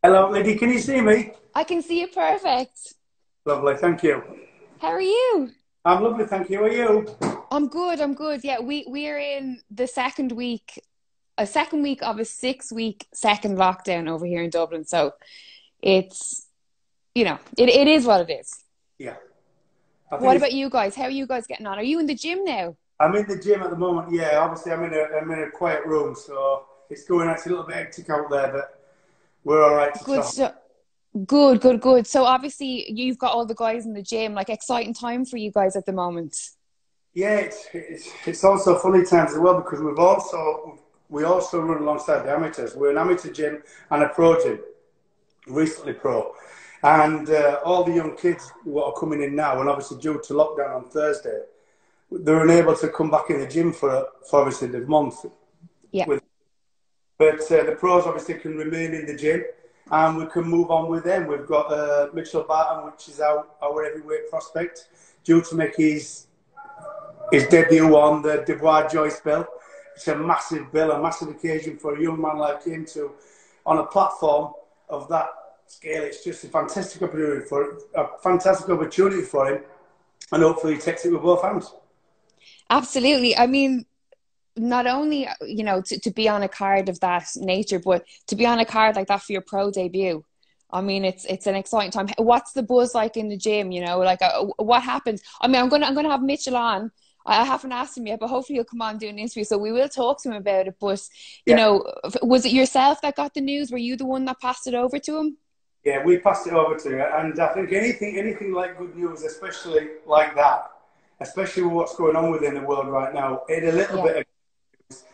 Hello, Lydia. Can you see me? I can see it perfect. Lovely, thank you. How are you? I'm lovely, thank you. Are you? I'm good, I'm good. Yeah, we're in the second week, a second week of a 6 week second lockdown over here in Dublin. So it's, it is what it is. Yeah. I think What it's. about you guys? How are you guys getting on? Are you in the gym now? I'm in the gym at the moment. Yeah, obviously I'm in a quiet room, so it's going. It's a little bit hectic out there, but we're all right to Good talk. stuff. Good, good, good. So obviously you've got all the guys in the gym, like exciting time for you guys at the moment. Yeah, it's also funny times as well because we also run alongside the amateurs. We're an amateur gym and a pro gym, recently pro, and all the young kids who are coming in now, and obviously due to lockdown on Thursday, they're unable to come back in the gym for obviously the month. Yeah. But the pros obviously can remain in the gym and we can move on with them. We've got Mitchell Barton, which is our heavyweight prospect, due to make his debut on the Devoir Joyce bill. It's a massive bill, a massive occasion for a young man like him to, on a platform of that scale. It's just a fantastic opportunity for him, and hopefully he takes it with both hands. Absolutely. I mean, not only to be on a card of that nature, but to be on a card like that for your pro debut. I mean, it's an exciting time. What's the buzz like in the gym? What happens? I mean, I'm gonna have Mitchell on. I haven't asked him yet, but hopefully he'll come on and do an interview. So we will talk to him about it. But Yeah. was it yourself that got the news? Were you the one that passed it over to him? Yeah, we passed it over to you, and I think anything like good news, especially like that, especially with what's going on within the world right now, a little Yeah. bit of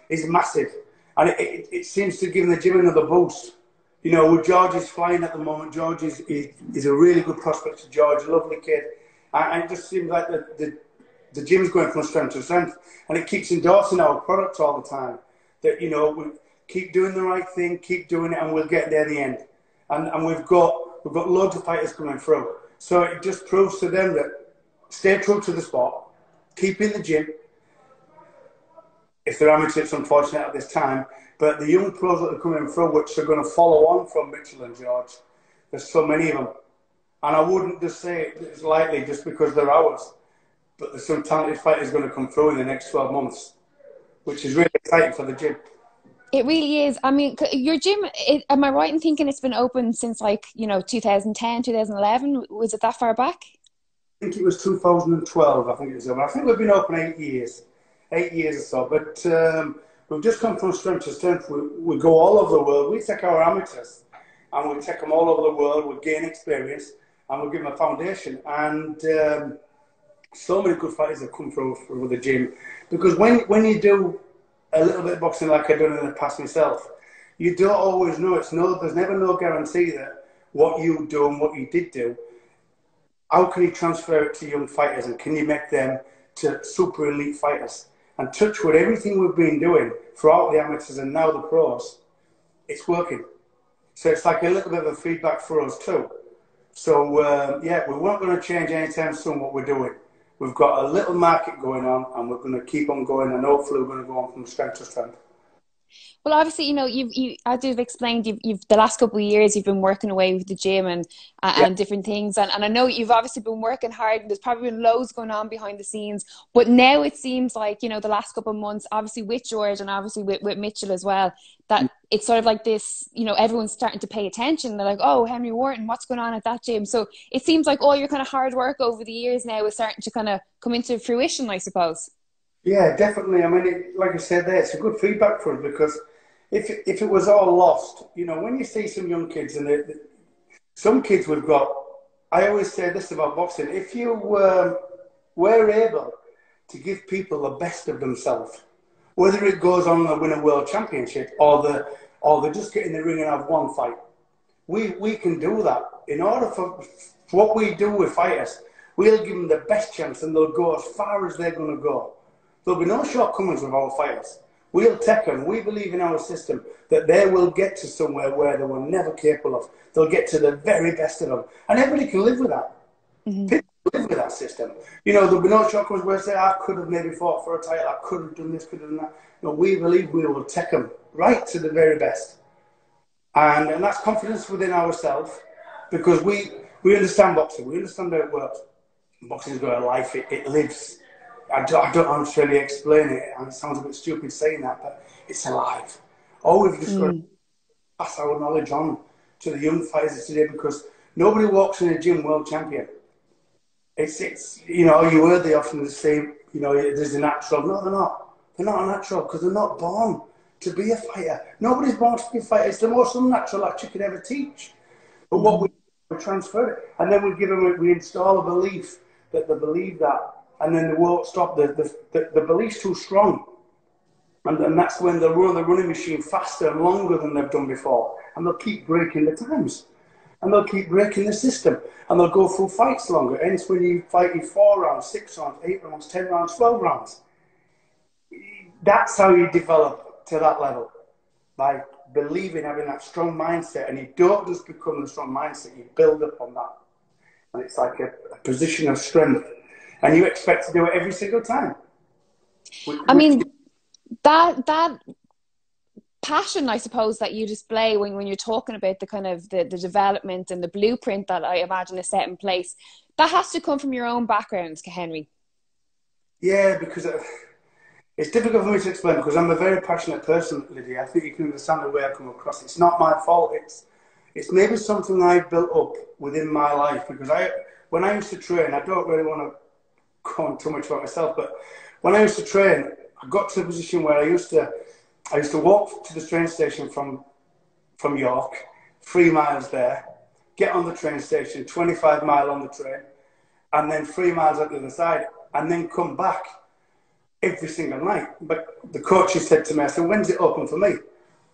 is massive, and it seems to give the gym another boost. With George is flying at the moment. George is a really good prospect to George, a lovely kid, and it just seems like the gym's going from strength to strength, and it keeps endorsing our product all the time. That we keep doing the right thing, keep doing it, and we'll get there in the end. And we've got loads of fighters coming through, so it just proves to them that stay true to the sport, keep in the gym. If they're amateurs, it's unfortunate at this time, but the young pros that are coming through, which are going to follow on from Mitchell and George, there's so many of them. And I wouldn't just say it lightly just because they're ours, but there's some talented fighters going to come through in the next 12 months, which is really exciting for the gym. It really is. I mean, your gym, am I right in thinking it's been open since 2010, 2011? Was it that far back? I think it was 2012, I think it was. I think we've been open 8 years. 8 years or so, but we've just come from strength to strength. We go all over the world. We take our amateurs and we take them all over the world. We gain experience and we give them a foundation. And so many good fighters have come through the gym, because when you do a little bit of boxing like I've done in the past myself, you don't always know. There's never no guarantee that what you do and what you did do, how can you transfer it to young fighters and can you make them to super elite fighters? And touch with everything we've been doing throughout the amateurs and now the pros, it's working. So it's like a little bit of a feedback for us too. So yeah, we weren't going to change anytime soon what we're doing. We've got a little market going on and we're going to keep on going, and hopefully we're going to go on from strength to strength. Well, obviously, as you've explained, you've the last couple of years you've been working away with the gym and Yeah. different things, and I know you've obviously been working hard. And there's probably been loads going on behind the scenes, but now it seems like the last couple of months, obviously with George and obviously with Mitchell as well, that it's sort of like this. Everyone's starting to pay attention. They're like, "Oh, Henry Wharton, what's going on at that gym?" So it seems like all your kind of hard work over the years now is starting to kind of come into fruition, I suppose. Yeah, definitely. I mean, like I said there, it's a good feedback for us, because if it was all lost, when you see some young kids and some kids we've got, I always say this about boxing: if you were able to give people the best of themselves, whether it goes on to win a world championship or they just get in the ring and have one fight, we can do that. In order for what we do with fighters, we'll give them the best chance and they'll go as far as they're going to go. There'll be no shortcomings with our fighters. We'll take them. We believe in our system that they will get to somewhere where they were never capable of. They'll get to the very best of them. And everybody can live with that. Mm-hmm. People live with that system. There'll be no shortcomings where they say, I could have maybe fought for a title, I could have done this, could have done that. No, we believe we will take them right to the very best. And that's confidence within ourselves, because we understand boxing, we understand how it works. Boxing's got a life, it lives. I don't know how to really explain it, and it sounds a bit stupid saying that, but it's alive. Oh, we've just got to pass our knowledge on to the young fighters today, because nobody walks in a gym world champion. It's you know, you heard they often say, you know, there's a natural. No, they're not. They're not a natural, because they're not born to be a fighter. Nobody's born to be a fighter. It's the most unnatural act you could ever teach. But what we transfer it, and then we give them, we install a belief that they believe that, and then they won't stop. The belief's too strong, and that's when they'll run the running machine faster and longer than they've done before, and they'll keep breaking the times, and they'll keep breaking the system, and they'll go through fights longer. Hence, when you fight in 4 rounds, 6 rounds, 8 rounds, 10 rounds, 12 rounds, that's how you develop to that level, by believing, having that strong mindset. And you don't just become the strong mindset, you build upon that. And it's like a position of strength. And you expect to do it every single time. I mean, that passion, I suppose, that you display when you're talking about the kind of the development and the blueprint that I imagine is set in place, that has to come from your own background, Henry. Yeah, because it's difficult for me to explain, because I'm a very passionate person, Lydia. I think you can understand the way I come across. It's not my fault. It's maybe something I've built up within my life, because when I used to train, I don't really want to go on too much about myself, but when I used to train, I got to a position where I used to walk to the train station from York, 3 miles there, get on the train station, 25 mile on the train, and then 3 miles up the other side, and then come back every single night. But the coaches said to me, I said, when's it open for me?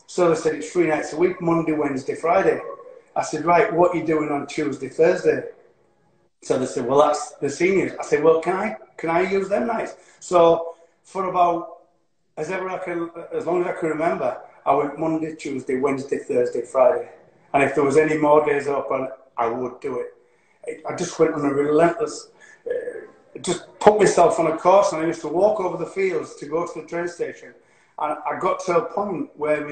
So they said, it's 3 nights a week, Monday, Wednesday, Friday. I said, right, what are you doing on Tuesday, Thursday? So they said, well, that's the seniors. I said, well, can I use them nights? So for about as long as I can remember, I went Monday, Tuesday, Wednesday, Thursday, Friday. And if there was any more days open, I would do it. I just went on a relentless, just put myself on a course, and I used to walk over the fields to go to the train station. And I got to a point where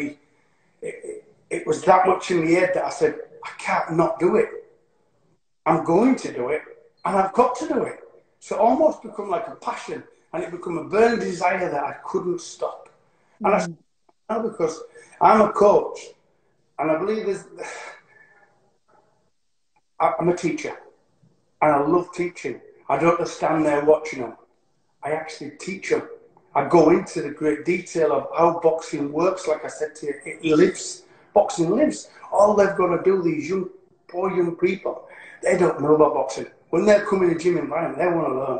it was that much in the head that I said, I can't not do it. I'm going to do it, and I've got to do it. So it almost become like a passion, and it became a burning desire that I couldn't stop. And I now, because I'm a coach, and I believe I'm a teacher, and I love teaching. I don't just stand there watching them. I actually teach them. I go into the great detail of how boxing works. Like I said to you, it lives. Boxing lives. All they've got to do, these poor young people, they don't know about boxing. When they're coming to the gym environment, they want to learn.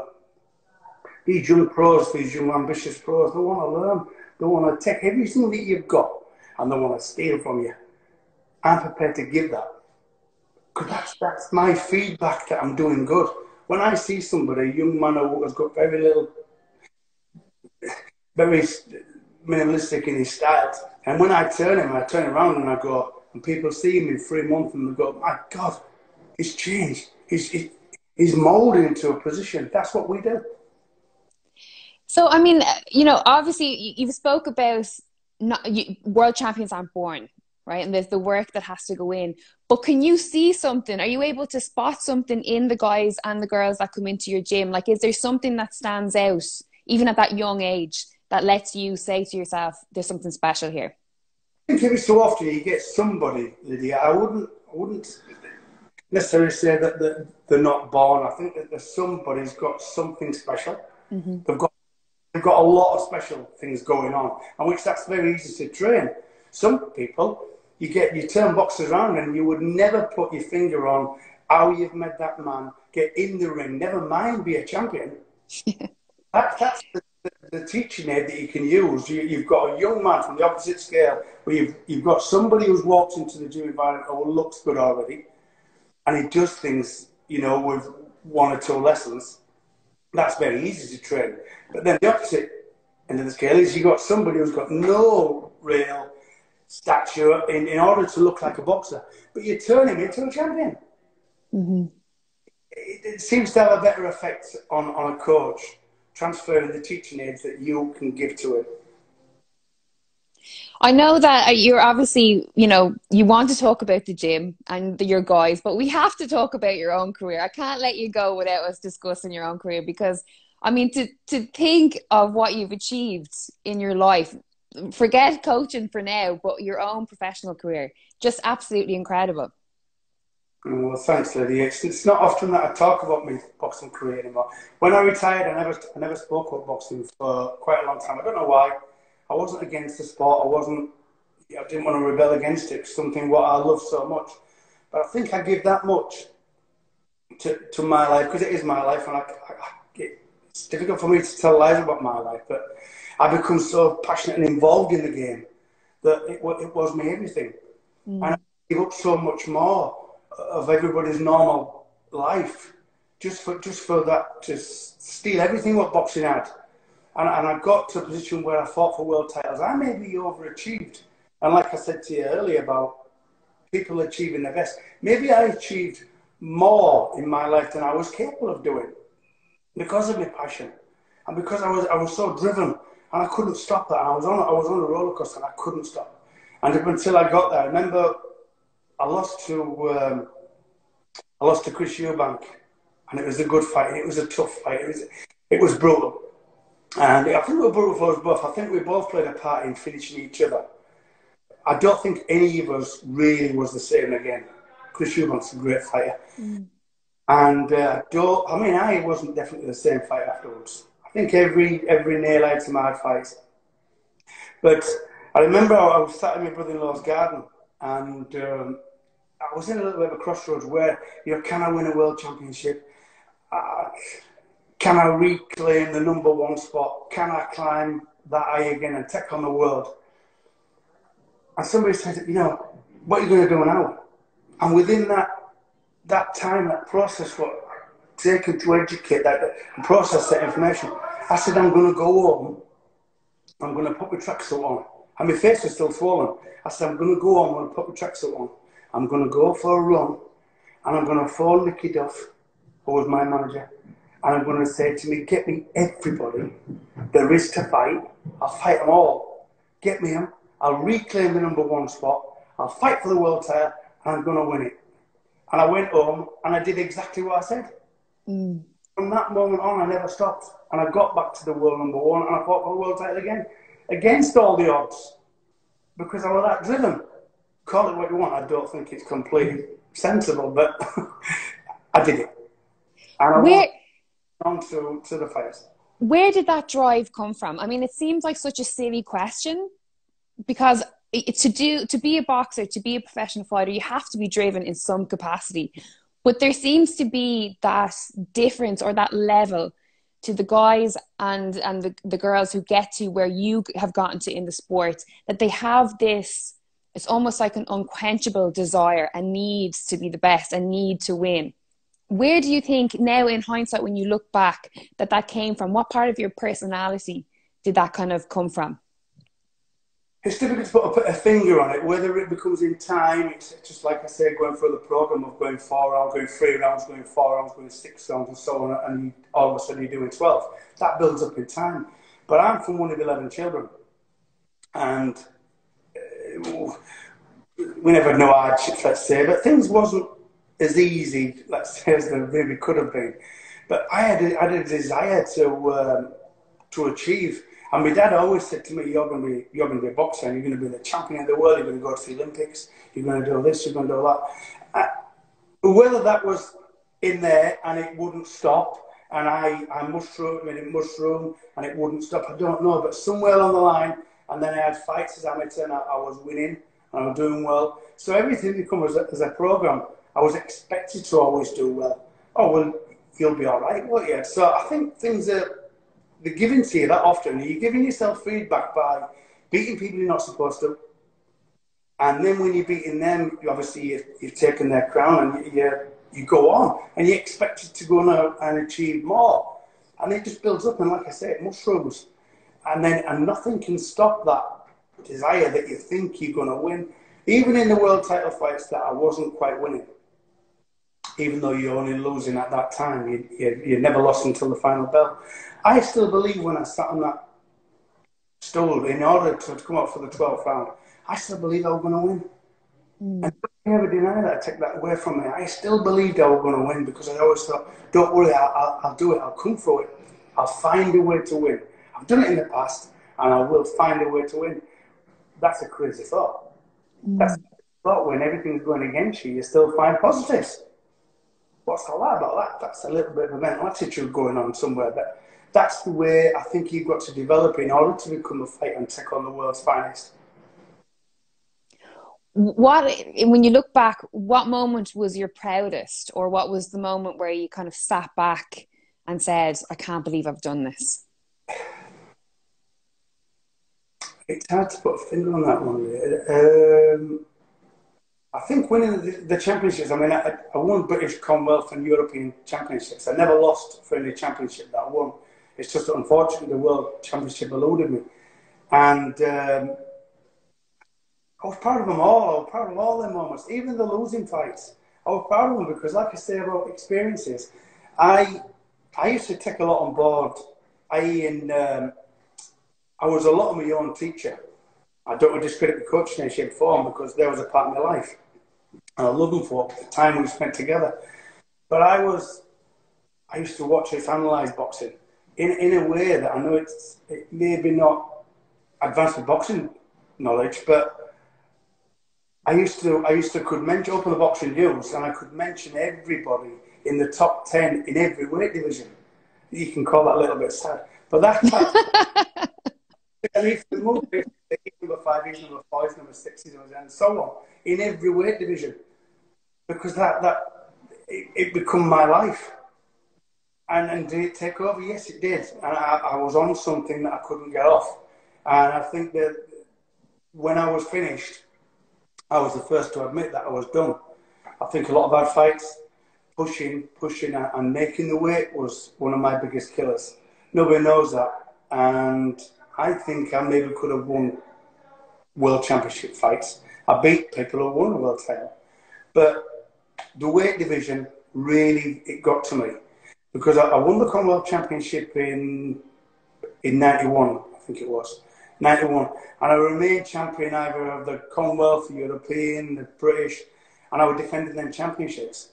These young pros, these young ambitious pros, they want to learn. They want to take everything that you've got, and they want to steal from you. I'm prepared to give that. Because that's my feedback that I'm doing good. When I see somebody, a young man who has got very minimalistic in his style, and when I turn him, I turn around and I go, and people see him in 3 months and they go, my God, he's changed. He's molded into a position. That's what we do. So, I mean, you know, obviously you've spoke about world champions aren't born, right? And there's the work that has to go in. But can you see something? Are you able to spot something in the guys and the girls that come into your gym? Like, is there something that stands out, even at that young age, that lets you say to yourself, there's something special here? I think every so often you get somebody, Lydia. I wouldn't necessarily say that they're not born. I think that somebody's got something special. Mm-hmm. They've got a lot of special things going on, and which that's very easy to train. Some people, you turn boxers around and you would never put your finger on how you've made that man get in the ring, never mind be a champion. That's the teaching aid that you can use. You've got a young man from the opposite scale, where you've got somebody who's walked into the gym environment who looks good already, and he does things, you know, with 1 or 2 lessons. That's very easy to train. But then the opposite end of the scale is you've got somebody who's got no real stature in order to look like a boxer, but you turn him into a champion. Mm-hmm. It seems to have a better effect on a coach, transferring the teaching aids that you can give to him. I know that you're obviously, you know, you want to talk about the gym and your guys, but we have to talk about your own career. I can't let you go without us discussing your own career because, I mean, to think of what you've achieved in your life, forget coaching for now, but your own professional career, just absolutely incredible. Well, thanks, Lydia. It's not often that I talk about my boxing career anymore. When I retired, I never spoke about boxing for quite a long time. I don't know why. I wasn't against the sport. I didn't want to rebel against it. It's something what I love so much. But I think I give that much to my life because it is my life, and it's difficult for me to tell lies about my life. But I become so passionate and involved in the game that it was my everything, and I give up so much more of everybody's normal life just for that, to steal everything what boxing had. And I got to a position where I fought for world titles. I maybe overachieved. And like I said to you earlier about people achieving their best, maybe I achieved more in my life than I was capable of doing because of my passion. And because I was so driven and I couldn't stop that. And I was on a roller coaster and I couldn't stop. And up until I got there, I remember I lost to Chris Eubank, and it was a good fight. It was a tough fight. It was brutal. And I think we were brutal for us both. I think we both played a part in finishing each other. I don't think any of us really was the same again. Chris Eubank's a great fighter. And I wasn't definitely the same fighter afterwards. I think every nail I had some hard fights. But I remember I was sat in my brother-in-law's garden, and I was in a little bit of a crossroads where, can I win a world championship? Can I reclaim the #1 spot? Can I climb that high again and take on the world? And somebody said, what are you going to do now? And within that time, that process, what taken to educate, that process that information, I said, I'm going to go home. I'm going to put my tracksuit on. And my face was still swollen. I said, I'm going to go home. I'm going to put my tracksuit on. I'm going to go for a run. And I'm going to phone Nicky Duff, who was my manager. And I'm going to say to me, get me everybody there is to fight. I'll fight them all. Get me them. I'll reclaim the #1 spot. I'll fight for the world title. And I'm going to win it. And I went home and I did exactly what I said. From that moment on, I never stopped. And I got back to the world #1 and I fought for the world title again. Against all the odds. Because I was that driven. Call it what you want. I don't think it's completely sensible, but I did it. And I went on to the fights. Where did that drive come from? I mean, it seems like such a silly question because to be a boxer, to be a professional fighter, you have to be driven in some capacity. But there seems to be that difference or that level to the guys and the girls who get to where you have gotten to in the sport, that they have this, it's almost like an unquenchable desire, a need to be the best, a need to win. Where do you think now in hindsight, when you look back, that came from? What part of your personality did that kind of come from? It's difficult to put a finger on it. Whether it becomes in time, it's just like I said, going through the program of going 4 rounds, going 3 rounds, going 4 rounds, going 6 rounds, and so on, and all of a sudden you're doing 12. That builds up in time. But I'm from one of 11 children, and we never had no hardships, let's say, but things wasn't as easy, let's say, as they maybe could have been. But I had a desire to achieve. And my dad always said to me, you're going to be a boxer, and you're going to be the champion of the world, you're going to go to the Olympics, you're going to do this, you're going to do that. Whether that was in there and it wouldn't stop, and I mushroomed and it mushroomed and it wouldn't stop, I don't know. But somewhere along the line, and then I had fights as amateur and I was winning and I was doing well. So everything that comes as a program, I was expected to always do well. Oh, well, you'll be all right, won't you? So I think things are... they're giving to you that often. You're giving yourself feedback by beating people you're not supposed to. And then when you're beating them, you've taken their crown and you go on. And you're expected to go on and achieve more. And it just builds up. And like I said, mushrooms. And nothing can stop that desire that you think you're going to win. Even in the world title fights that I wasn't quite winning. Even though you're only losing at that time. You never lost until the final bell. I still believe when I sat on stood in order to come up for the 12th round, I still believed I was going to win. And I never deny that, I take that away from me. I still believed I was going to win because I always thought, don't worry, I'll do it, I'll come through it. I'll find a way to win. I've done it in the past and I will find a way to win. That's a crazy thought. That's a thought when everything's going against you, you still find positives. What's the lie about that? That's a little bit of a mental attitude going on somewhere. But that's the way I think you've got to develop in order to become a fighter and take on the world's finest. When you look back, what moment was your proudest, or what was the moment where you kind of sat back and said, I can't believe I've done this? It's hard to put a finger on that one, really. I think winning the championships, I mean, I won British, Commonwealth and European championships. I never lost for any championship that I won. It's just unfortunately the World Championship eluded me. And I was proud of them all. I was proud of all them moments, even the losing fights. I was proud of them because, like I say about experiences, I used to take a lot on board. I was a lot of my own teacher. I don't want to discredit the coach in any shape or form because there was a part of my life. And I love them for the time we spent together. But I used to watch us analyse boxing in a way that I know it may be not advanced boxing knowledge, but I used to could mention, open the boxing news, and I could mention everybody in the top 10 in every weight division. You can call that a little bit sad, but that. And if the move, he's number 5, he's number 4, he's number 6, he's number 7, and so on in every weight division, because it become my life. And did it take over? Yes, it did. And I was on something that I couldn't get off. And I think that when I was finished, I was the first to admit that I was done. I think a lot of our fights, pushing and making the weight was one of my biggest killers. Nobody knows that. And I think I maybe could have won world championship fights. I beat people who won a world title. But the weight division, really, it got to me. Because I won the Commonwealth Championship in 91, I think it was. 91. And I remained champion either of the Commonwealth, the European, the British, and I was defending them championships.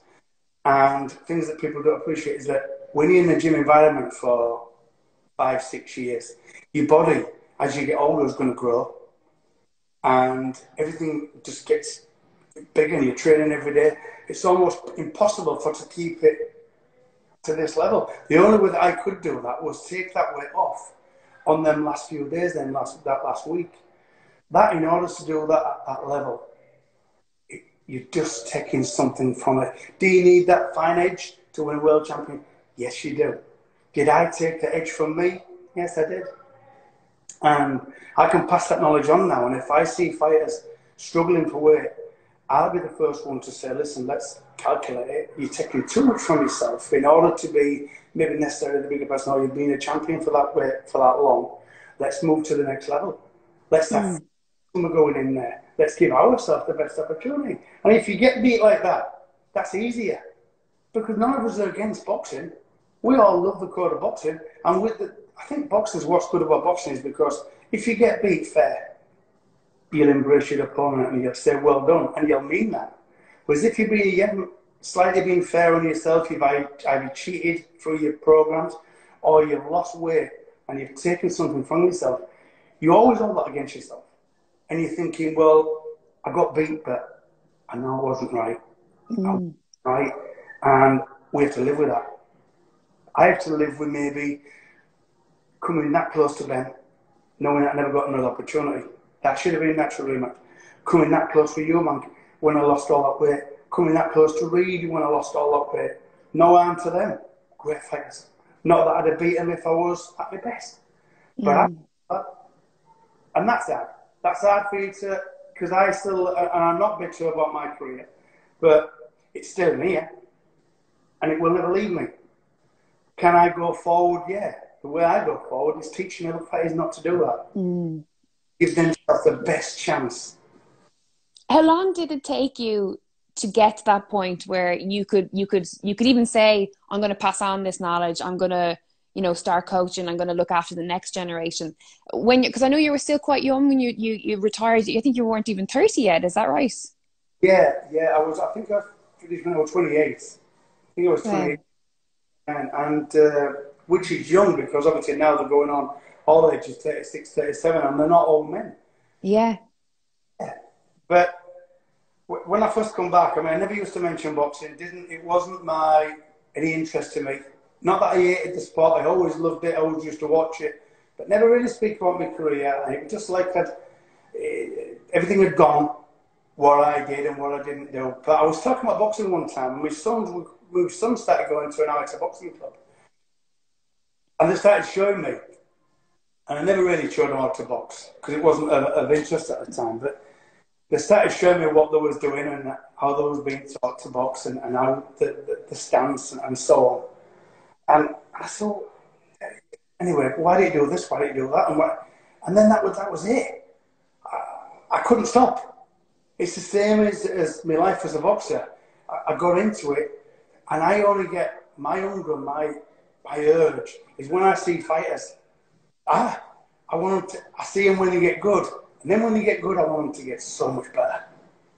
And things that people don't appreciate is that when you're in the gym environment for 5, 6 years, your body, as you get older, is going to grow. And everything just gets bigger and you're training every day. It's almost impossible to keep it to this level. The only way that I could do that was take that weight off on them last few days, that last week. That, in order to do that at that level, you're just taking something from it. Do you need that fine edge to win a world champion? Yes, you do. Did I take the edge from me? Yes, I did. And I can pass that knowledge on now. And if I see fighters struggling for weight, I'll be the first one to say, listen, let's calculate it. You're taking too much from yourself in order to be maybe necessarily the bigger person, or you've been a champion for that weight for that long. Let's move to the next level. Let's have someone going in there. Let's give ourselves the best opportunity. And if you get beat like that, that's easier. Because none of us are against boxing. We all love the code of boxing. And I think boxing's what's good about boxing is because if you get beat fair, you'll embrace your opponent and you'll say, well done, and you'll mean that. Whereas if you're slightly being fair on yourself, you've either cheated through your programs or you've lost weight and you've taken something from yourself, you always hold that against yourself. And you're thinking, well, I got beat, but I know I wasn't right. I wasn't right. And we have to live with that. I have to live with maybe coming that close to Benn, knowing that I never got another opportunity. That should have been a natural rematch. Coming that close with Eubank when I lost all that weight. Coming that close to Reed when I lost all that weight. No harm to them. Great fighters. Not that I'd have beat them if I was at my best. And that's hard. That's hard for you to, because and I'm not bitter about my career, but it's still here. And it will never leave me. Can I go forward? Yeah. The way I go forward is teaching other fighters not to do that. Give themselves the best chance. How long did it take you to get to that point where you could even say, I'm going to pass on this knowledge, I'm going to, you know, start coaching. I'm going to look after the next generation. Because I know you were still quite young when you retired. I think you weren't even 30 yet. Is that right? Yeah, yeah. I think I finished when I was 28. I think I was 28, Wow. and which is young because obviously now they're going on all ages, 36, 37, and they're not old men. Yeah. But when I first come back, I mean, I never used to mention boxing. It wasn't any interest to me. Not that I hated the sport. I always loved it. I always used to watch it, but never really speak about my career. And it was just like that. Everything had gone, what I did and what I didn't do. But I was talking about boxing one time, and my son started going to an amateur boxing club, and they started showing me. And I never really showed them how to box because it wasn't of interest at the time. But they started showing me what they was doing and how they was being taught to box and how the stance and so on. And I thought, anyway, why do you do this? Why do you do that? And then that was it. I couldn't stop. It's the same as my life as a boxer. I got into it, and I only get my hunger, my urge is when I see fighters. I want them I see them when they get good, and then when they get good, I want them to get so much better.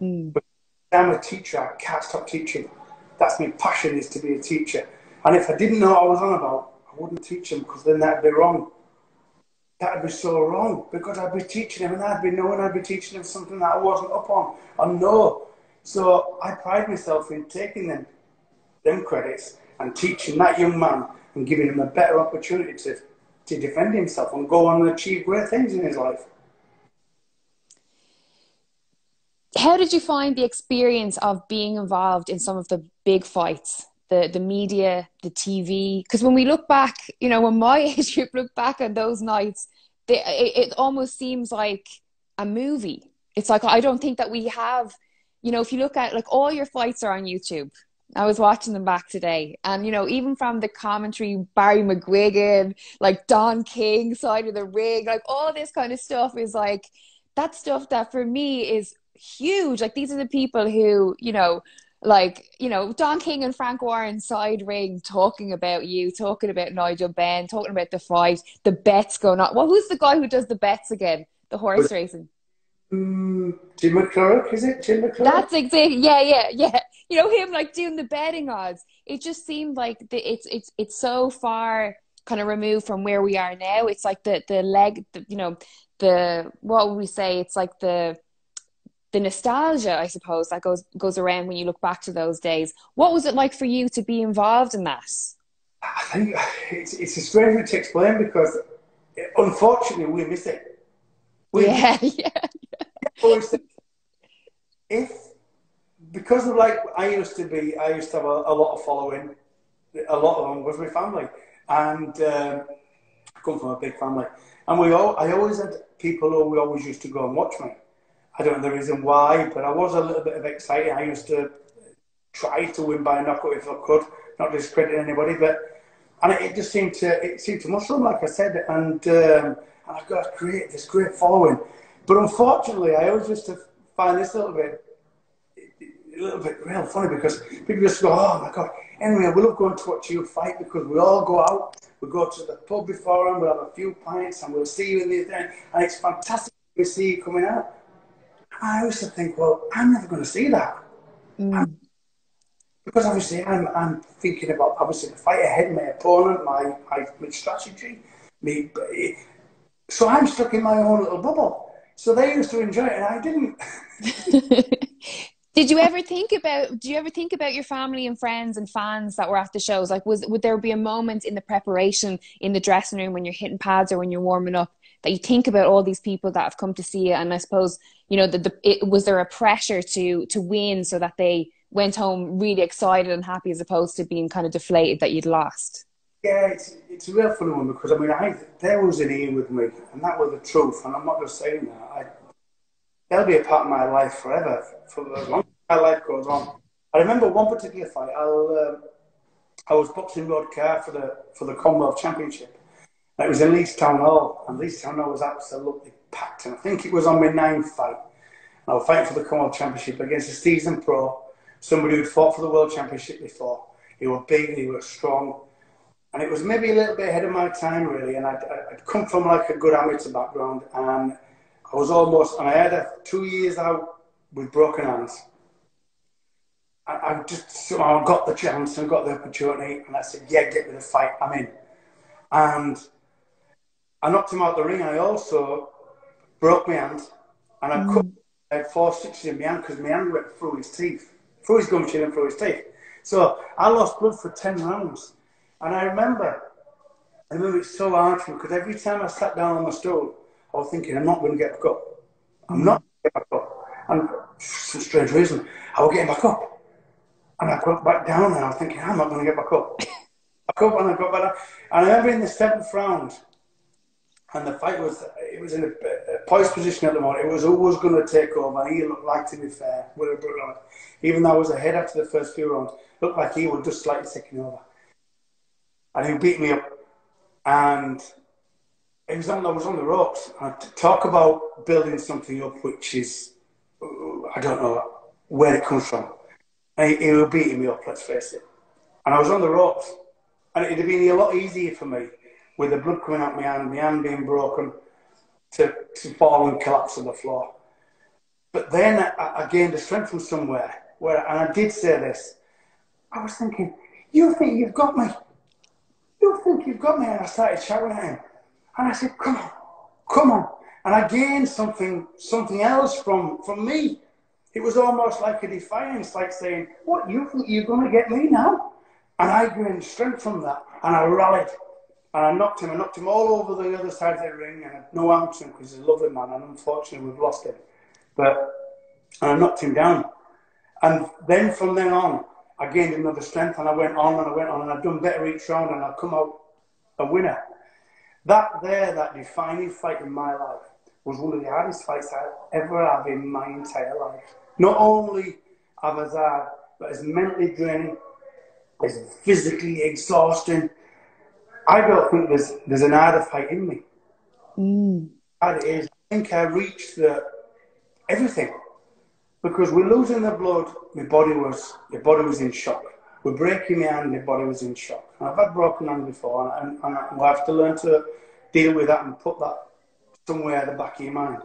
Mm. But I'm a teacher. I can't stop teaching. That's my passion, is to be a teacher. And if I didn't know what I was on about, I wouldn't teach them, because then that'd be wrong. That'd be so wrong, because I'd be teaching them, and I'd be teaching them something that I wasn't up on, or know. So I pride myself in taking them credits and teaching that young man and giving him a better opportunity to defend himself and go on and achieve great things in his life. How did you find the experience of being involved in some of the big fights? The media, the TV? Because when we look back, you know, when my age group look back on those nights, it almost seems like a movie. It's like, I don't think that we have, you know, if you look at, like, all your fights are on YouTube. I was watching them back today. And, you know, even from the commentary, Barry McGuigan, like Don King side of the ring, like all this kind of stuff is like, that stuff that for me is huge. Like, these are the people who, you know, like, you know, Don King and Frank Warren side ring talking about you, talking about Nigel Benn, talking about the fight, the bets going on. Well, who's the guy who does the bets again? The horse racing. Jim McClurrock, is it? Jim McClurrock? That's exactly, yeah. You know, him like doing the betting odds. It just seemed like it's so far kind of removed from where we are now. It's like you know, what would we say? It's like the nostalgia, I suppose, that goes around when you look back to those days. What was it like for you to be involved in that? I think it's a strange thing to explain, because unfortunately we miss it. Yeah. Always think, because of, like, I used to have a lot of following. A lot of them was my family, and I come from a big family, and I always had people who always used to go and watch me. I don't know the reason why, but I was a little bit of excited. I used to try to win by a knockout if I could, not discredit anybody, and it just seemed to mushroom, like I said, and I've got this great following. But unfortunately, I always used to find this a little bit real funny, because people just go, "Oh my God, anyway, we love going to watch you fight, because we all go out, we go to the pub before, and we'll have a few pints, and we'll see you in the event, and it's fantastic to see you coming out." I used to think, well, I'm never going to see that. Because obviously I'm thinking about, obviously, the fight ahead, my opponent, my strategy. So I'm stuck in my own little bubble. So they used to enjoy it, and I didn't. Do you ever think about your family and friends and fans that were at the shows? Like, would there be a moment in the preparation, in the dressing room, when you're hitting pads or when you're warming up, that you think about all these people that have come to see you? And I suppose, you know, was there a pressure to win, so that they went home really excited and happy, as opposed to being kind of deflated that you'd lost? Yeah, it's a real funny one, because I mean, there was an Ian with me, and that was the truth. And I'm not just saying that. They'll be a part of my life forever, for as long as my life goes on. I remember one particular fight. I was boxing Road Car for the Commonwealth Championship. It was in Leeds Town Hall, and Leeds Town Hall was absolutely packed. And I think it was on my 9th fight. And I was fighting for the Commonwealth Championship against a seasoned pro, somebody who'd fought for the World Championship before. He was big, he was strong. And it was maybe a little bit ahead of my time, really. And I'd come from like a good amateur background, and I was almost, and I had 2 years out with broken hands. I just somehow got the chance and got the opportunity, and I said, yeah, get me the fight, I'm in. And I knocked him out the ring, and I also broke my hand, and I had 4 stitches in my hand because my hand went through his teeth, through his gum shield and through his teeth. So I lost blood for 10 rounds. And I remember it's so hard for me because every time I sat down on my stool, I was thinking, I'm not going to get back up. I'm not going to get back up. And for some strange reason, I was getting back up. And I got back down and I was thinking, I'm not going to get back up. I got back down. And I remember in the 7th round, and the fight was in a poised position at the moment. It was always going to take over. And he looked like, to be fair, even though I was ahead after the first few rounds, looked like he was just slightly taking over. And he beat me up. And I was on the ropes. And talk about building something up, which is, I don't know where it comes from. And he was beating me up, let's face it. And I was on the ropes. And it'd have been a lot easier for me with the blood coming out my hand being broken, to fall and collapse on the floor. But then I gained the strength from somewhere, and I did say this. I was thinking, you think you've got me? You think you've got me? And I started shouting at him. And I said, come on. And I gained something else from me. It was almost like a defiance, like saying, what, you think you're going to get me now? And I gained strength from that, and I rallied. And I knocked him all over the other side of the ring, and I had no harm to him because he's a lovely man, and unfortunately we've lost him. And I knocked him down. And then from then on, I gained another strength, and I went on, and I've done better each round, and I've come out a winner. That defining fight in my life was one of the hardest fights I ever had in my entire life. Not only as hard, but as mentally draining, as physically exhausting. I don't think there's an harder fight in me. It is. I think I reached everything. Because we're losing the blood, my body was in shock. We're breaking my hand, my body was in shock. And I've had broken hand before, and we'll have to learn to deal with that and put that somewhere at the back of your mind.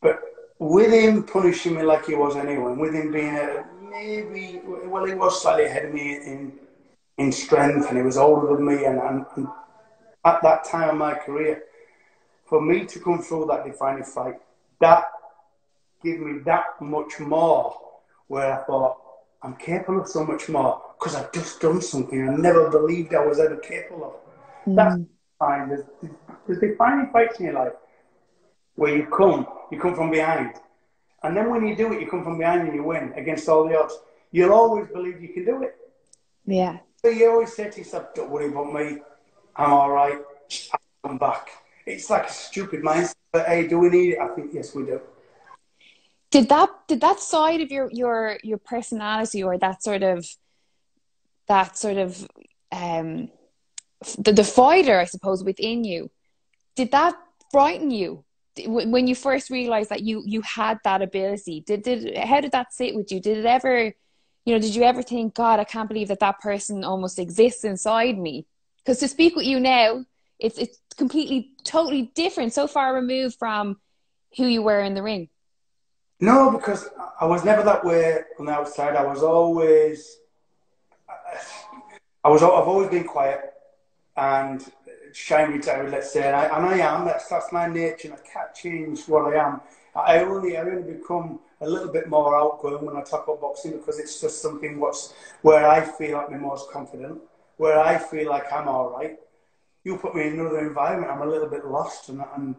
But with him punishing me like he was anyway, and with him being he was slightly ahead of me in strength, and he was older than me, and at that time of my career, for me to come through that defining fight, that gave me that much more, where I thought, I'm capable of so much more, because I've just done something I never believed I was ever capable of. That's fine. There's defining fights in your life, where you come from behind. And then when you do it, you come from behind and you win against all the odds. You'll always believe you can do it. Yeah. So you always say to yourself, don't worry about me, I'm all right, I'll come back. It's like a stupid mindset, but hey, do we need it? I think, yes, we do. Did that side of your personality, or that sort of the fighter, I suppose, within you, did that frighten you when you first realized that you had that ability? How did that sit with you? Did it ever, did you ever think, God, I can't believe that person almost exists inside me? Because to speak with you now, it's completely, totally different, so far removed from who you were in the ring. No, because I was never that way on the outside. I've always been quiet and shy and retired, let's say, and I am. That's my nature, and I can't change what I am. I only become a little bit more outgoing when I talk about boxing, because it's just something where I feel like I'm most confident, where I feel like I'm all right. You put me in another environment, I'm a little bit lost and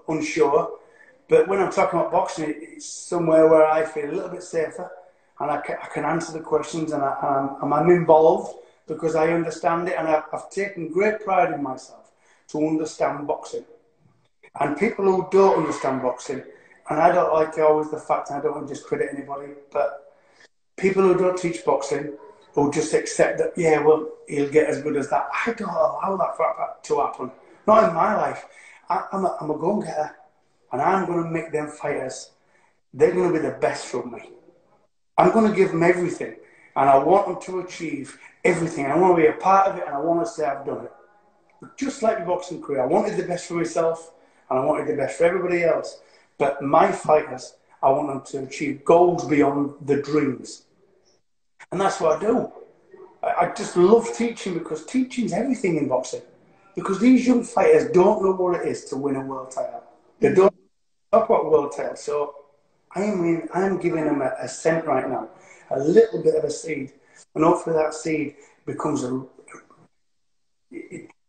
unsure. But when I'm talking about boxing, it's somewhere where I feel a little bit safer, and I can answer the questions, and I'm involved because I understand it, and I've taken great pride in myself to understand boxing. And people who don't understand boxing, and I don't like always the fact, and I don't want to discredit anybody, but people who don't teach boxing, who just accept that, yeah, well, he'll get as good as that. I don't allow that to happen. Not in my life. I'm a go-getter. And I'm going to make them fighters, they're going to be the best from me. I'm going to give them everything. and I want them to achieve everything. I want to be a part of it, and I want to say I've done it. But just like the boxing career, I wanted the best for myself, and I wanted the best for everybody else. But my fighters, I want them to achieve goals beyond the dreams. And that's what I do. I just love teaching, because teaching is everything in boxing. Because these young fighters don't know what it is to win a world title. They don't talk about world titles. So I'm giving them a scent right now, a little bit of a seed. And hopefully that seed becomes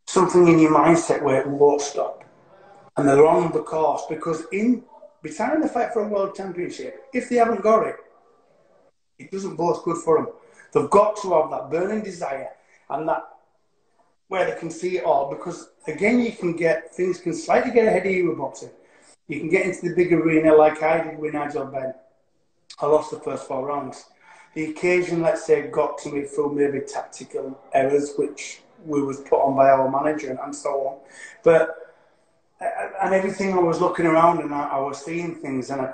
something in your mindset where it won't stop. And they're on the course, because besides the fight for a world championship, if they haven't got it, it doesn't bode good for them. They've got to have that burning desire, and that where they can see it all. Because again, things can slightly get ahead of you with boxing. You can get into the big arena like I did with Nigel Benn. I lost the first 4 rounds. The occasion, let's say, got to me through maybe tactical errors, which we was put on by our manager and so on. But and everything, I was looking around and I was seeing things, and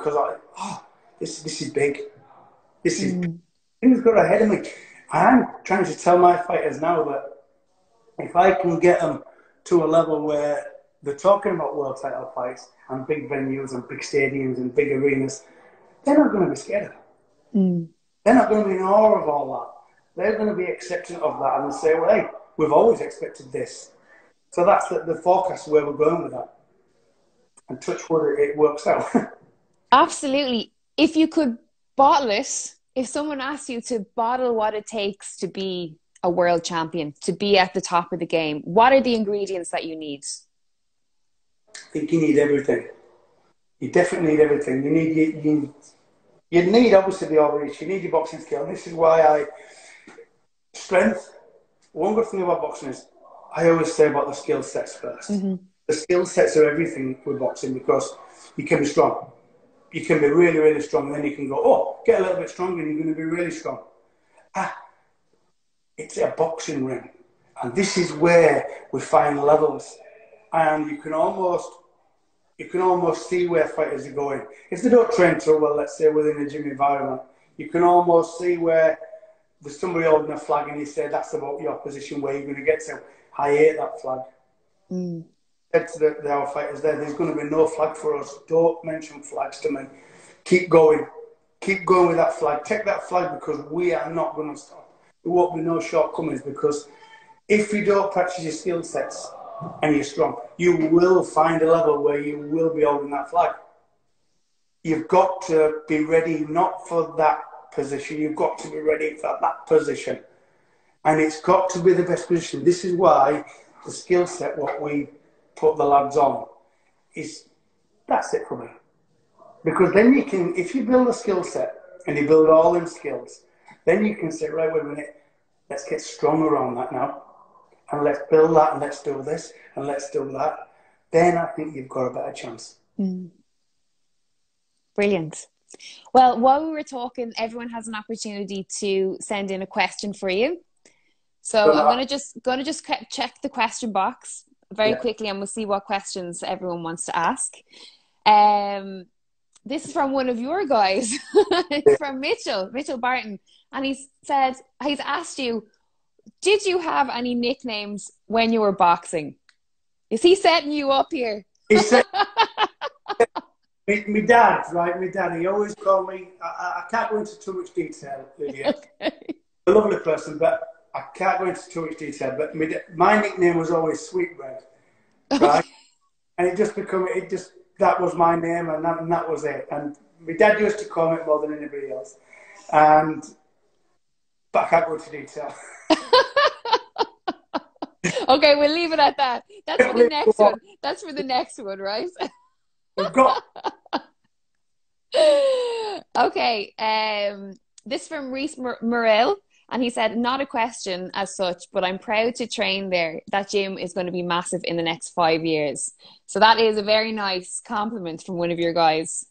this is big. This is things got ahead of me. I'm trying to tell my fighters now that if I can get them to a level where they're talking about world title fights and big venues and big stadiums and big arenas, they're not going to be scared of it. They're not going to be in awe of all that. They're going to be accepting of that and say, well, hey, we've always expected this. So that's the forecast where we're going with that. And touch wood, it works out. Absolutely. If you could bottle it, if someone asked you to bottle what it takes to be a world champion, to be at the top of the game, what are the ingredients that you need? I think you need everything. You definitely need everything. You need obviously the overreach. You need your boxing skill. This is why strength. One good thing about boxing is I always say about the skill sets first. The skill sets are everything with boxing, because you can be strong. You can be really, really strong, and then you can go, get a little bit stronger, and you're going to be really strong. It's a boxing ring, and this is where we find levels, and you can almost see where fighters are going. If they don't train so well, let's say within a gym environment, you can almost see where there's somebody holding a flag, and you say that's about your position, where you're going to get to. I hate that flag. Said to our fighters there's going to be no flag for us. Don't mention flags to me. Keep going with that flag. Take that flag, because we are not going to stop. There won't be no shortcomings, because if you don't practice your skill sets and you're strong, you will find a level where you will be holding that flag. You've got to be ready, not for that position. You've got to be ready for that position. And it's got to be the best position. This is why the skill set, what we put the lads on, that's it for me. Because then you can, if you build a skill set and you build all them skills, then you can say, right, wait a minute, let's get stronger on that now. And let's build that, and let's do this, and let's do that. Then I think you've got a better chance. Brilliant. Well, while we were talking, everyone has an opportunity to send in a question for you. So I'm going to just check the question box very quickly, and we'll see what questions everyone wants to ask. This is from one of your guys. It's from Mitchell Barton. And he said, he's asked you, did you have any nicknames when you were boxing? Is he setting you up here? He said, my dad, he always called me, I can't go into too much detail, Lydia. Okay. A lovely person, but I can't go into too much detail. But my nickname was always Sweetbread, right? Okay. And that was my name, and that was it. And my dad used to call me it more than anybody else. But I can't go into detail. Okay, we'll leave it at that. That's for the next one. That's for the next one, right? We've got. Okay. This from Reese Morel, and he said, not a question as such, but I'm proud to train there. That gym is going to be massive in the next 5 years. So that is a very nice compliment from one of your guys.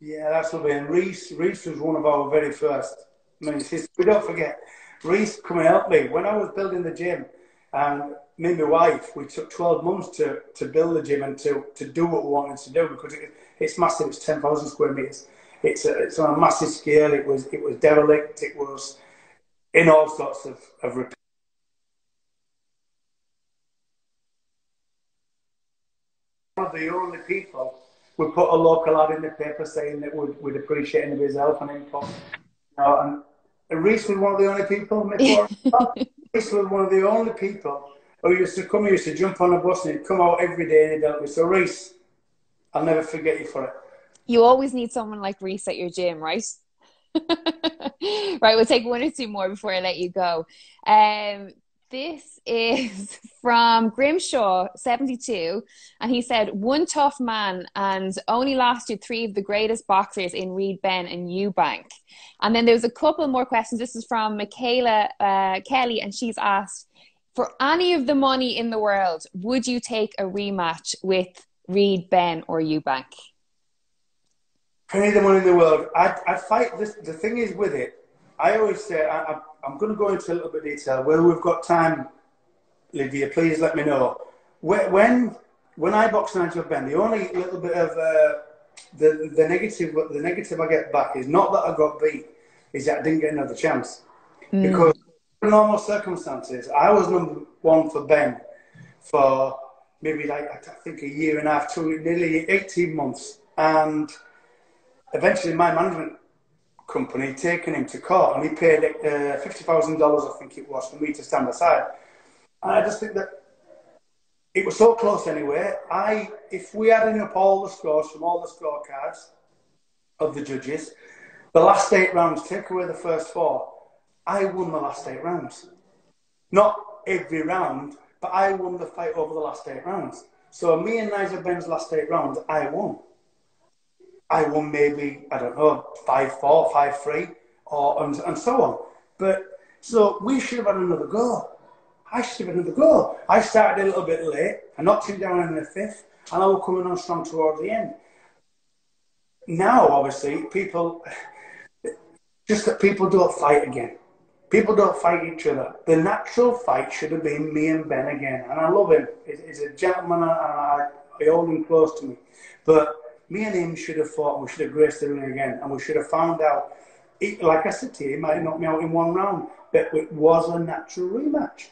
Yeah, that's lovely. And Reese was one of our very first. I mean, we don't forget, Reese come and help me when I was building the gym. And me and my wife, we took 12 months to build the gym and to do what we wanted to do, because it's massive. It's 10,000 square meters. It's on a massive scale. It was derelict. in all sorts of repeat. One of the only people, we put a local ad in the paper saying that we'd appreciate anybody's help and input. You know, and Reese was one of the only people, Reese was one of the only people who used to jump on a bus and he'd come out every day and he'd help me. So Reese, I'll never forget you for it. You always need someone like Reese at your gym, right? Right, we'll take one or two more before I let you go. This is from Grimshaw, 72, and he said, one tough man and only lasted 3 of the greatest boxers in Reid, Benn and Eubank. And then there's a couple more questions. This is from Michaela Kelly, and she's asked, for any of the money in the world, would you take a rematch with Reid, Benn or Eubank? For any of the money in the world, I'd fight this. The thing is with it, I always say, I'm going to go into a little bit of detail. Where we've got time, Lydia, please let me know. When I box Nigel Benn, the only little bit of the negative I get back is not that I got beat, is that I didn't get another chance. Because in normal circumstances, I was number 1 for Benn for maybe like, I think, a year and a half, nearly 18 months. And eventually my management company taken him to court and he paid $50,000, I think it was, for me to stand aside. And I just think that it was so close anyway. If we added up all the scores from all the scorecards of the judges, the last 8 rounds, take away the first 4, I won the last 8 rounds. Not every round, but I won the fight over the last 8 rounds. So me and Nigel Benn's last 8 rounds, I won. I won maybe, I don't know, 5-4, 5-3, and so on. But, so we should have had another go. I should have had another go. I started a little bit late. I knocked him down in the 5th, and I was coming on strong towards the end. Now, obviously, people don't fight again. People don't fight each other. The natural fight should have been me and Benn again. And I love him. He's a gentleman, and I hold him close to me. But me and him should have fought, and we should have graced the ring again, and we should have found out. Like I said to you, he might have knocked me out in 1 round, but it was a natural rematch.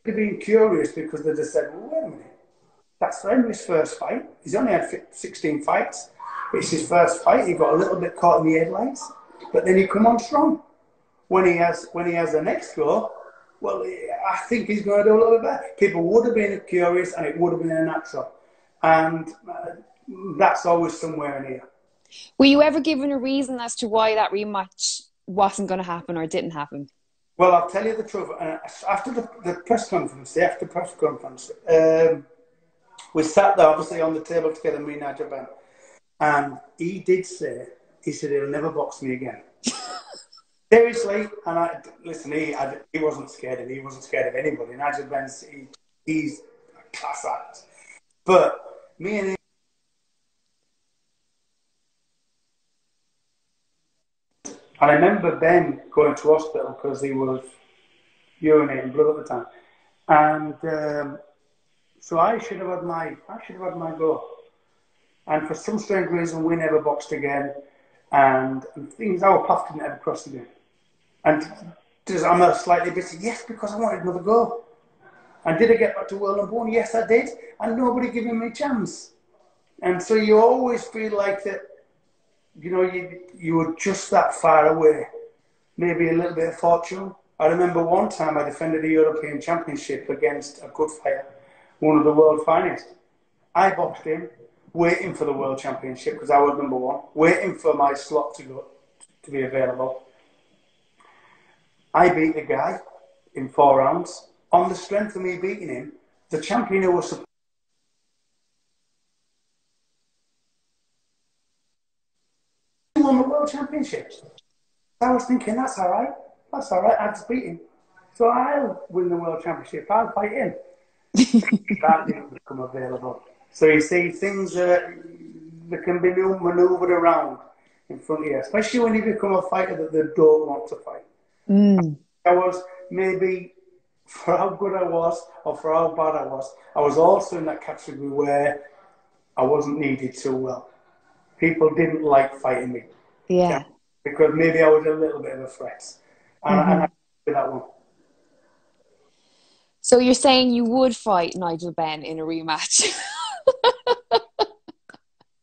They'd been curious because they just said, well, wait a minute, that's Henry's first fight. He's only had 16 fights. It's his first fight. He got a little bit caught in the headlights, but then he come on strong. When he has the next go, well, I think he's going to do a little bit better. People would have been curious, and it would have been a natural. And that's always somewhere in here. Were you ever given a reason as to why that rematch wasn't going to happen or didn't happen? Well, I'll tell you the truth. After the press conference, we sat there, obviously, on the table together, me and Nigel Benn, and he did say, he said he'll never box me again. Seriously, and listen, he wasn't scared, and he wasn't scared of anybody. Nigel Benn, he's a class act. But me and him, and I remember Ben going to hospital because he was urinating blood at the time, and so I should have had my go. And for some strange reason, we never boxed again, and things, our paths didn't ever cross again. And I'm a slightly bitter, yes, because I wanted another go. And did I get back to world number 1? Yes, I did. And nobody giving me a chance. And so you always feel like that, you know, you were just that far away. Maybe a little bit of fortune. I remember one time I defended a European Championship against a good fighter, one of the world finest. I boxed him, waiting for the World Championship because I was number 1, waiting for my slot to be available. I beat the guy in 4 rounds. On the strength of me beating him, the champion who was won the World Championships. I was thinking, that's all right. I just beat him. So I'll win the World Championship. I'll fight him. That didn't become available. So you see, things that can be manoeuvred around in front of you, especially when you become a fighter that they don't want to fight. I was, maybe for how good I was or for how bad I was also in that category where I wasn't needed too well. People didn't like fighting me. Yeah. Because maybe I was a little bit of a threat. And I did that one. So you're saying you would fight Nigel Benn in a rematch?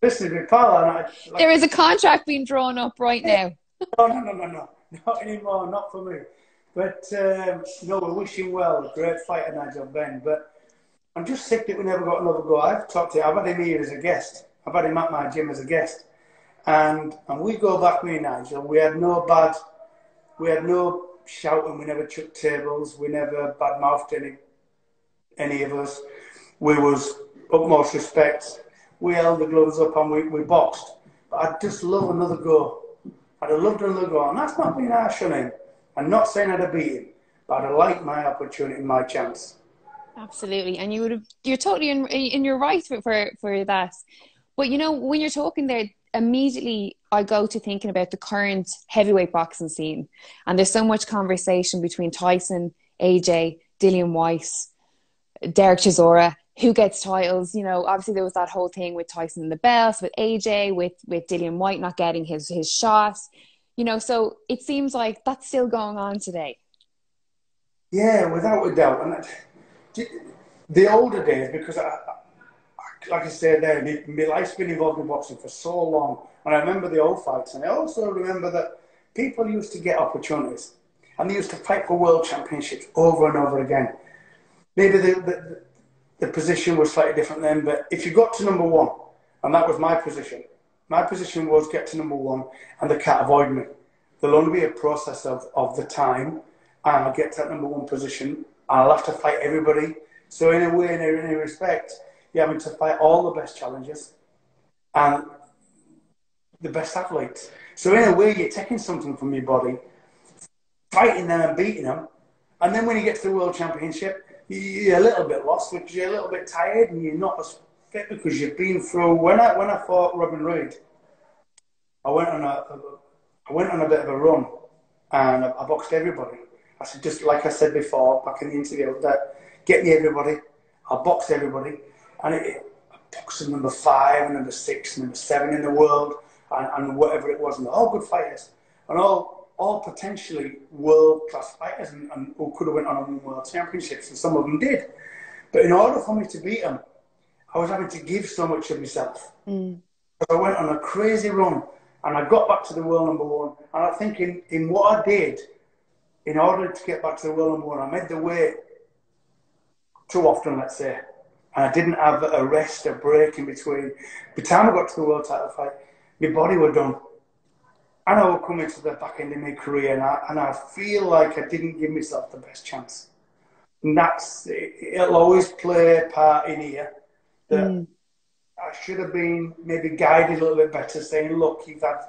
Listen, my pal, and like, there is a contract being drawn up right now. No, not anymore, not for me. But no, we wish him well. Great fighter, Nigel Benn. But I'm just sick that we never got another go. I've had him here as a guest. I've had him at my gym as a guest. And we go back, me and Nigel. We had no shouting. We never chucked tables. We never badmouthed any of us. We was utmost respect. We held the gloves up and we boxed. But I'd just love another go. I'd have loved another go. And that's not being harsh on him. I'm not saying I'd have beat him. But I'd have liked my opportunity, my chance. Absolutely. And you're totally in your right for that. But you know, when you're talking there, immediately I go to thinking about the current heavyweight boxing scene. And there's so much conversation between Tyson, AJ, Dillian White, Derek Chisora, who gets titles. You know, obviously there was that whole thing with Tyson and the belts, with AJ, with Dillian White not getting his shot. You know, so it seems like that's still going on today. Yeah, without a doubt. And the older days, because like I said there, my life's been involved in boxing for so long, and I remember the old fights, and I also remember that people used to get opportunities, and they used to fight for world championships over and over again. Maybe the position was slightly different then, but if you got to number one, and that was my position was get to number one, and they can't avoid me. There'll only be a process of the time, and I'll get to that number one position, and I'll have to fight everybody. So in a way, in any respect, you're having to fight all the best challengers and the best athletes. So in a way, you're taking something from your body, fighting them and beating them, and then when you get to the World Championship, you're a little bit lost because you're a little bit tired and you're not as fit because you've been through. When I fought Robin Reid, I went on a bit of a run and I boxed everybody. I said, just like I said before, back in the interview, that get me everybody, I'll box everybody. And I boxed number 5, number 6, number 7 in the world, and whatever it was, and they're all good fighters, and all potentially world-class fighters, and who could have went on and won world championships, and some of them did. But in order for me to beat them, I was having to give so much of myself. I went on a crazy run, and I got back to the world number one, and I think in what I did, in order to get back to the world number one, I made the weight too often, let's say. And I didn't have a rest, a break in between. By the time I got to the world title fight, my body was done. And I was coming to the back end of my career, and I feel like I didn't give myself the best chance. And it'll always play a part in here that I should have been maybe guided a little bit better, saying, look, you've had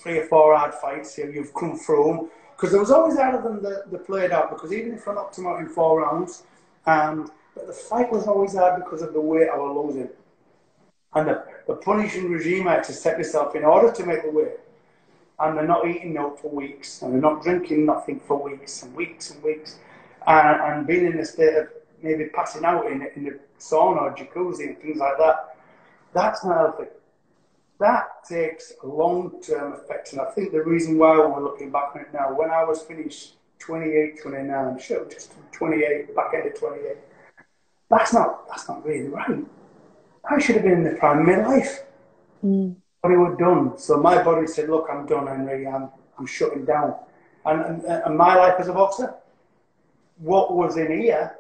3 or 4 hard fights here, you've come through them. Because there was always harder than the played out, because even if I knocked him out in 4 rounds, but the fight was always hard because of the weight I was losing. And the punishing regime I had to set myself in order to make the weight. And they're not eating milk for weeks, and they're not drinking nothing for weeks and weeks and weeks. And being in a state of maybe passing out in the sauna or jacuzzi and things like that, that's not healthy. That takes a long-term effect. And I think the reason why we're looking back on it now, when I was finished 28, 29, sure, just 28, back end of 28, that's not really right. I should have been in the prime of my life. But it was done. So my body said, look, I'm done, Henry, I'm shutting down. And my life as a boxer, what was in here,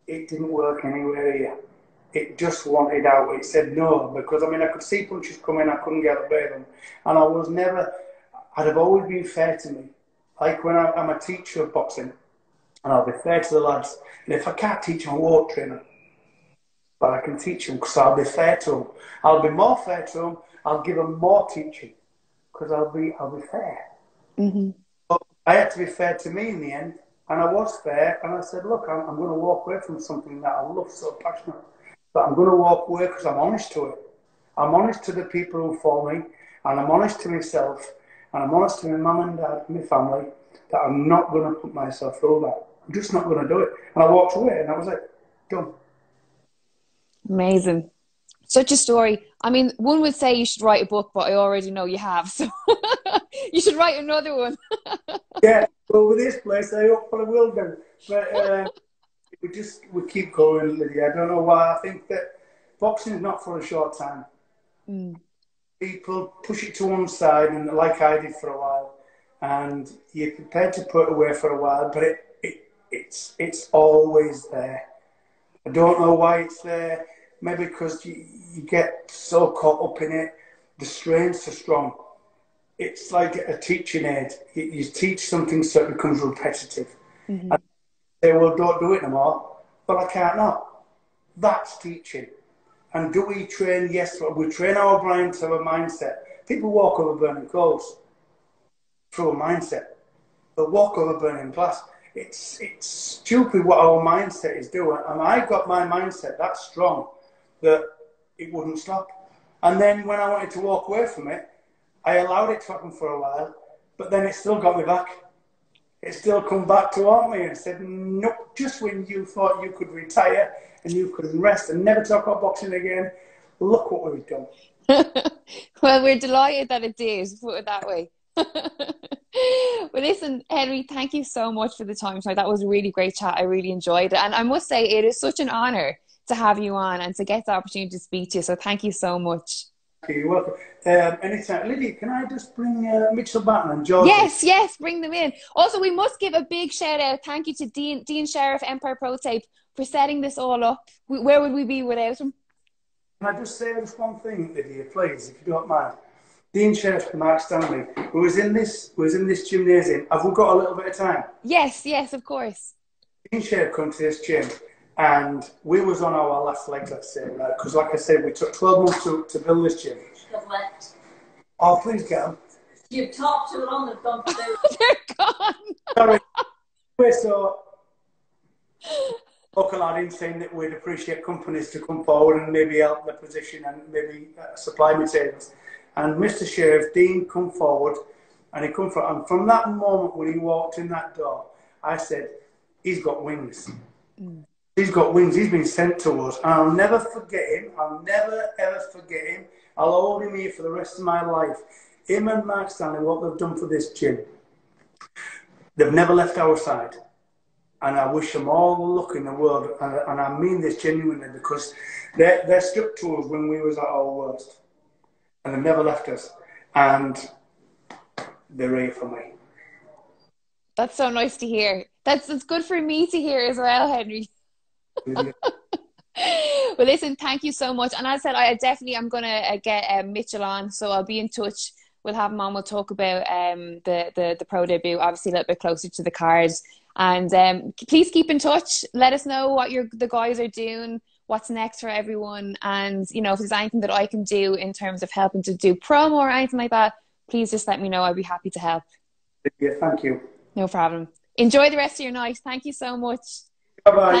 it didn't work anywhere here. It just wanted out. It said no, because I could see punches coming, I couldn't get away them. And I'd have always been fair to me. Like when I'm a teacher of boxing, and I'll be fair to the lads. And if I can't teach them, I won't train them. But I can teach them because I'll be fair to them. I'll be more fair to them. I'll give them more teaching because I'll be fair. But I had to be fair to me in the end, and I was fair. And I said, look, I'm going to walk away from something that I love so passionately. But I'm going to walk away because I'm honest to it. I'm honest to the people who follow me, and I'm honest to myself, and I'm honest to my mum and dad and my family that I'm not going to put myself through that. I'm just not going to do it. And I walked away, and I was like, done. Amazing. Such a story. I mean, one would say you should write a book, but I already know you have. So you should write another one. Yeah, well, with this place, I hopefully will do. But we keep going, Lydia. I don't know why. I think that boxing is not for a short time. Mm. People push it to one side, and like I did for a while, and you're prepared to put it away for a while, but it's always there. I don't know why it's there. Maybe because you get so caught up in it. The strain's so strong. It's like a teaching aid. You teach something so it becomes repetitive. Mm-hmm. And they say, well, don't do it no more. But I can't not. That's teaching. And do we train? Yes, we train our brain to have a mindset. People walk over burning coals through a mindset. They'll walk over burning glass. It's stupid what our mindset is doing. And I got my mindset that strong that it wouldn't stop. And then when I wanted to walk away from it, I allowed it to happen for a while, but then it still got me back. It still come back to haunt me and said, nope, just when you thought you could retire and you could rest and never talk about boxing again, look what we've done. Well, we're delighted that it did, put it that way. Well, listen, Henry, thank you so much for the time tonight. That was a really great chat. I really enjoyed it. And I must say, it is such an honour to have you on and to get the opportunity to speak to you. So thank you so much. You're welcome. Anytime. Lydia, can I just bring Mitchell Batten and George? Yes, bring them in. Also, we must give a big shout out. Thank you to Dean Sheriff, Empire Pro Tape, for setting this all up. Where would we be without him? Can I just say just one thing, Lydia, please, if you don't mind? Dean Sheriff Mark Stanley, who was in this gymnasium. Have we got a little bit of time? Yes, of course. Dean Sheriff come to this gym, and we was on our last legs, let's say, right? Because, like I said, we took 12 months to build this gym. Have left. Oh, please get them. You've talked too long and gone through. They're gone. Sorry. So, local lad saying that we'd appreciate companies to come forward and maybe help the position and maybe supply materials. And Mr. Sheriff, Dean, come forward, and he come forward. And from that moment when he walked in that door, I said, he's got wings. Mm. He's got wings. He's been sent to us. And I'll never forget him. I'll never, ever forget him. I'll hold him here for the rest of my life. Him and Mark Stanley, what they've done for this gym, they've never left our side. And I wish them all the luck in the world. And I mean this genuinely, because they stuck to us when we was at our worst. And they've never left us. And they're here for me. That's so nice to hear. That's good for me to hear as well, Henry. Well, listen, thank you so much. And as I said, I'm going to get Mitchell on, so I'll be in touch. We'll have him on. We'll talk about the pro debut, obviously a little bit closer to the cards. And please keep in touch. Let us know what the guys are doing, what's next for everyone. And, you know, if there's anything that I can do in terms of helping to do promo or anything like that, please just let me know. I'd be happy to help. Yeah, thank you. No problem. Enjoy the rest of your night. Thank you so much. Bye-bye.